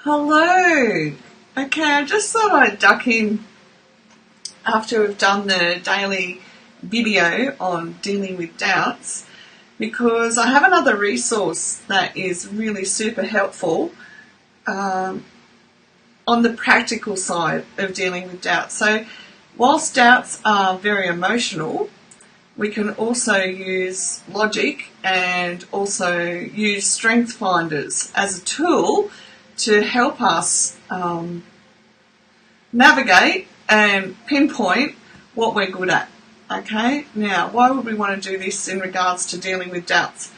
Hello. Okay, I just thought I'd duck in after we've done the daily video on dealing with doubts because I have another resource that is really super helpful on the practical side of dealing with doubts. So whilst doubts are very emotional, we can also use logic and also use strength finders as a tool to help us navigate and pinpoint what we're good at. Okay, now why would we want to do this in regards to dealing with doubts?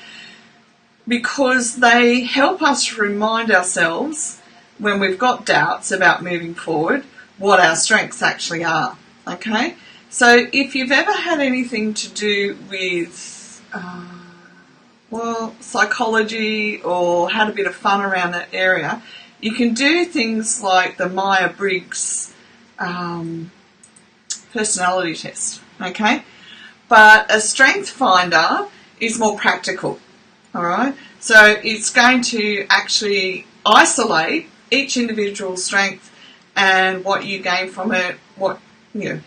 Because they help us remind ourselves when we've got doubts about moving forward what our strengths actually are. Okay, so if you've ever had anything to do with psychology or had a bit of fun around that area, you can do things like the Myers-Briggs personality test, okay? But a strength finder is more practical, all right? So it's going to actually isolate each individual strength and what you gain from it,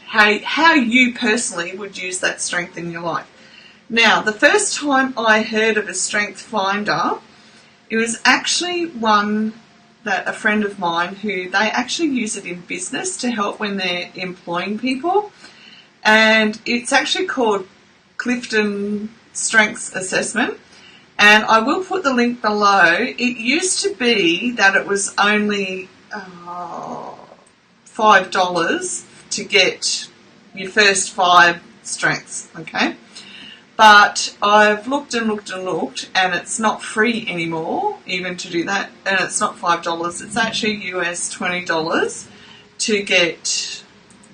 how you personally would use that strength in your life. Now, the first time I heard of a strength finder, it was actually one that a friend of mine who they actually use it in business to help when they're employing people. And it's actually called Clifton Strengths Assessment. And I will put the link below. It used to be that it was only $5 to get your first 5 strengths, okay? But I've looked and looked and looked, and it's not free anymore, even to do that. And it's not $5. It's actually US $20 to get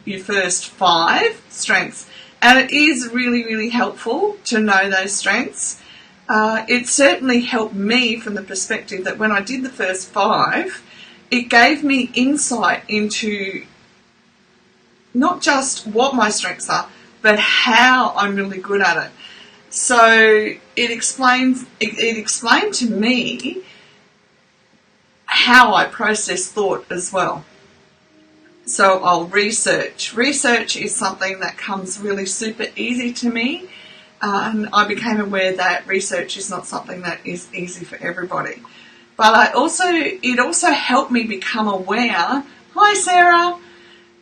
your first 5 strengths. And it is really, really helpful to know those strengths. It certainly helped me from the perspective that when I did the first 5, it gave me insight into not just what my strengths are, but how I'm really good at it. So it explained to me how I process thought as well. So I'll research. Research is something that comes really super easy to me, and I became aware that research is not something that is easy for everybody. But it also helped me become aware. Hi, Sarah.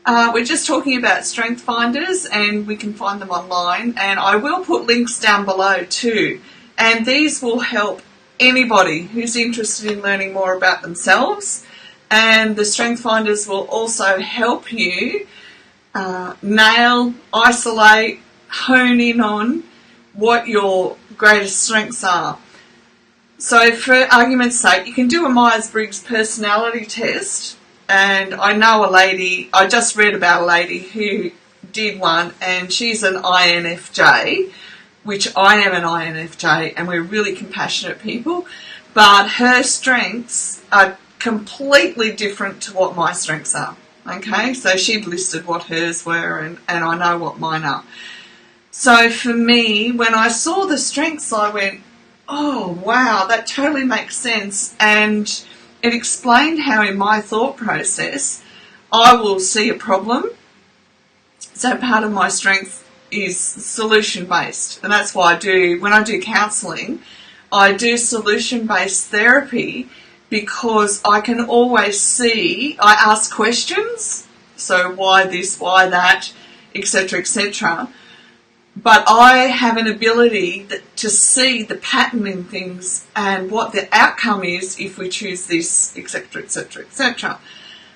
We're just talking about strength finders, and we can find them online, and I will put links down below too, and these will help anybody who's interested in learning more about themselves, and the strength finders will also help you nail, isolate, hone in on what your greatest strengths are. So for argument's sake, you can do a Myers-Briggs personality test. And I know I just read about a lady who did one, and she's an INFJ, which I am an INFJ, and we're really compassionate people, but her strengths are completely different to what my strengths are, okay? So she'd listed what hers were, and I know what mine are. So for me, when I saw the strengths, I went, oh, wow, that totally makes sense, and it explained how in my thought process I will see a problem. So part of my strength is solution-based, and that's why when I do counselling, I do solution-based therapy because I can always see, I ask questions, so why this, why that, etc., etc., but I have an ability to see the pattern in things and what the outcome is if we choose this, etc., etc., etc.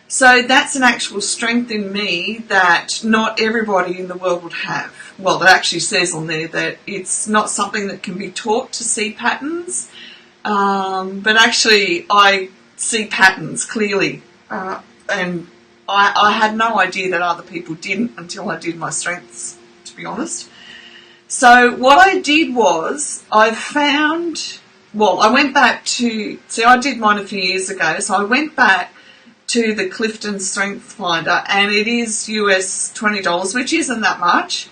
So that's an actual strength in me that not everybody in the world would have. Well, it actually says on there that it's not something that can be taught to see patterns, but actually I see patterns clearly, and I had no idea that other people didn't until I did my strengths, to be honest. So what I did was I went back to, I did mine a few years ago, so I went back to the Clifton Strength Finder, and it is US $20, which isn't that much,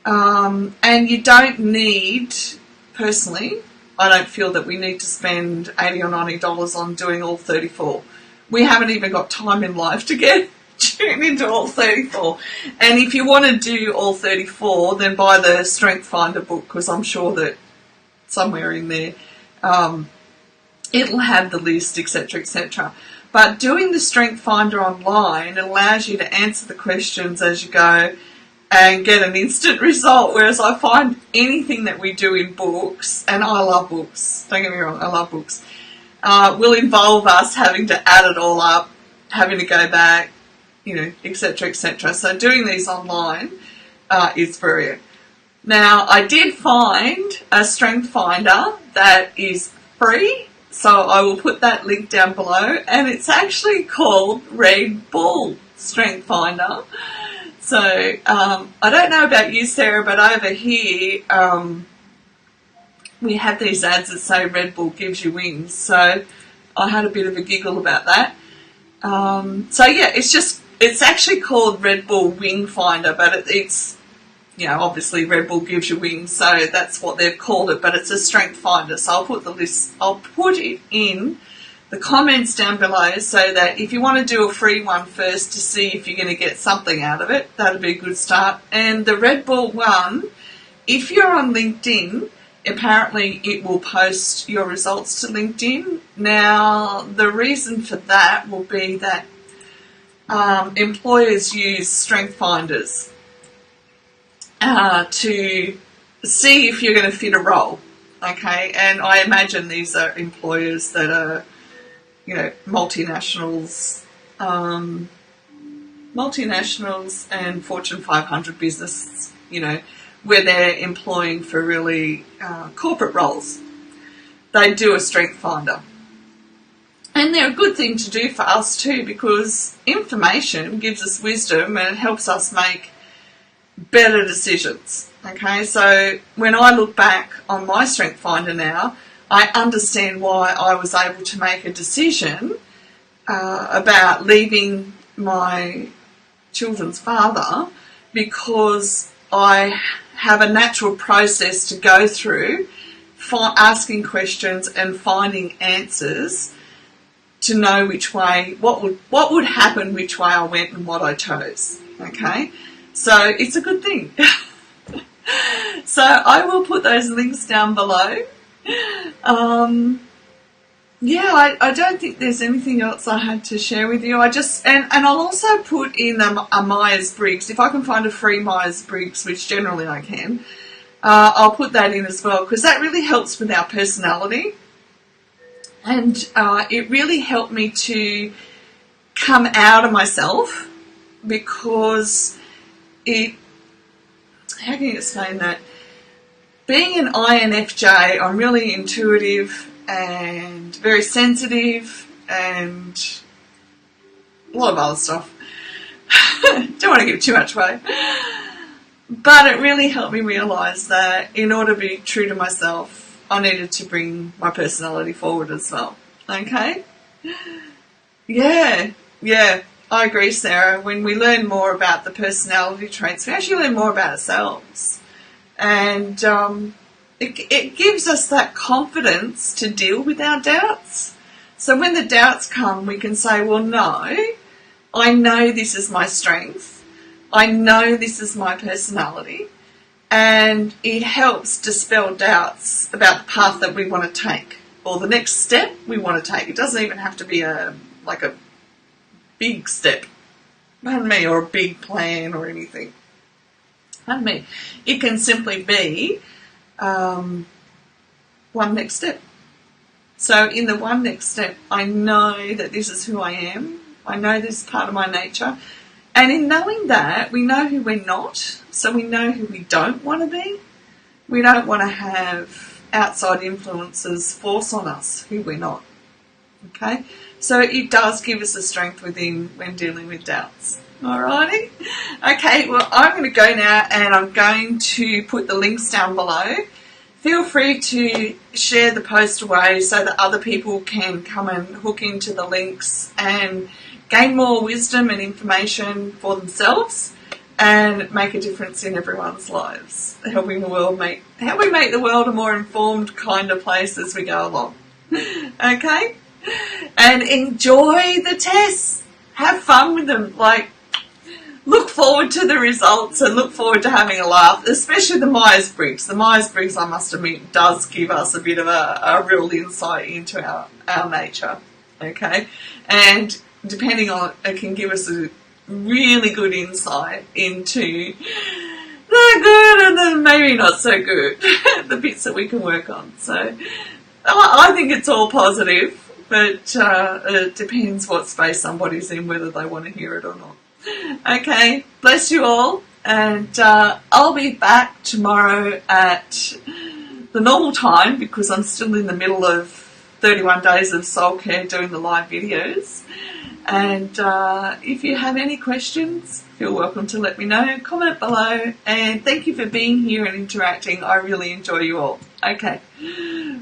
and you don't need, personally, I don't feel that we need to spend $80 or $90 on doing all 34. we haven't even got time in life to get tuned into all 34. And if you want to do all 34, then buy the Strength Finder book, because I'm sure that somewhere in there it'll have the list, etc., etc. But doing the Strength Finder online allows you to answer the questions as you go and get an instant result, whereas I find anything that we do in books, and I love books, don't get me wrong, I love books, will involve us having to add it all up, having to go back, etc., etc. So doing these online is brilliant. Now, I did find a Strength Finder that is free, so I will put that link down below, and it's actually called Red Bull Strength Finder. So, I don't know about you, Sarah, but over here, we have these ads that say Red Bull gives you wings, so I had a bit of a giggle about that. So yeah, it's actually called Red Bull Wing Finder, but it's, obviously Red Bull gives you wings, so that's what they've called it, but it's a Strength Finder. So I'll put it in the comments down below, so that if you want to do a free one first to see if you're going to get something out of it, that'll be a good start. And the Red Bull one, if you're on LinkedIn, apparently it will post your results to LinkedIn. Now, the reason for that will be that employers use Strength Finders to see if you're going to fit a role, okay? And I imagine these are employers that are, multinationals and Fortune 500 businesses, where they're employing for really corporate roles. They do a Strength Finder. And they're a good thing to do for us too, because information gives us wisdom and it helps us make better decisions. Okay, so when I look back on my Strength Finder now, I understand why I was able to make a decision about leaving my children's father, because I have a natural process to go through, asking questions and finding answers to know which way, what would happen, which way I went and what I chose. Okay, so it's a good thing. So I will put those links down below. Yeah, I don't think there's anything else I had to share with you. And I'll also put in a Myers-Briggs, if I can find a free Myers-Briggs, which generally I can. I'll put that in as well, because that really helps with our personality. And it really helped me to come out of myself, because how can you explain that? Being an INFJ, I'm really intuitive and very sensitive and a lot of other stuff. Don't want to give too much away. But it really helped me realise that in order to be true to myself, I needed to bring my personality forward as well. Okay? Yeah, I agree, Sarah. When we learn more about the personality traits, we actually learn more about ourselves. And it gives us that confidence to deal with our doubts. So when the doubts come, we can say, well, no, I know this is my strength. I know this is my personality. And it helps dispel doubts about the path that we want to take, or the next step we want to take. It doesn't even have to be a big step, pardon me, or a big plan or anything. Pardon me. It can simply be one next step. So in the one next step, I know that this is who I am. I know this is part of my nature. And in knowing that, we know who we're not. So we know who we don't want to be. We don't want to have outside influences force on us who we're not. Okay? So it does give us a strength within when dealing with doubts. Alrighty? Okay, well, I'm going to go now, and I'm going to put the links down below. Feel free to share the post away so that other people can come and hook into the links and gain more wisdom and information for themselves and make a difference in everyone's lives, helping the world make the world a more informed, kinder place as we go along. Okay? and enjoy the tests. Have fun with them. Like, look forward to the results and look forward to having a laugh, especially the Myers-Briggs. The Myers-Briggs, I must admit, does give us a bit of a real insight into our nature, okay? And depending on it can give us a really good insight into the good and the maybe not so good, the bits that we can work on. So I think it's all positive, but it depends what space somebody's in, whether they want to hear it or not. Okay, bless you all, and I'll be back tomorrow at the normal time because I'm still in the middle of 31 days of soul care doing the live videos. And if you have any questions, feel welcome to let me know. Comment below, and thank you for being here and interacting. I really enjoy you all. Okay,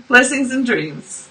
blessings and dreams.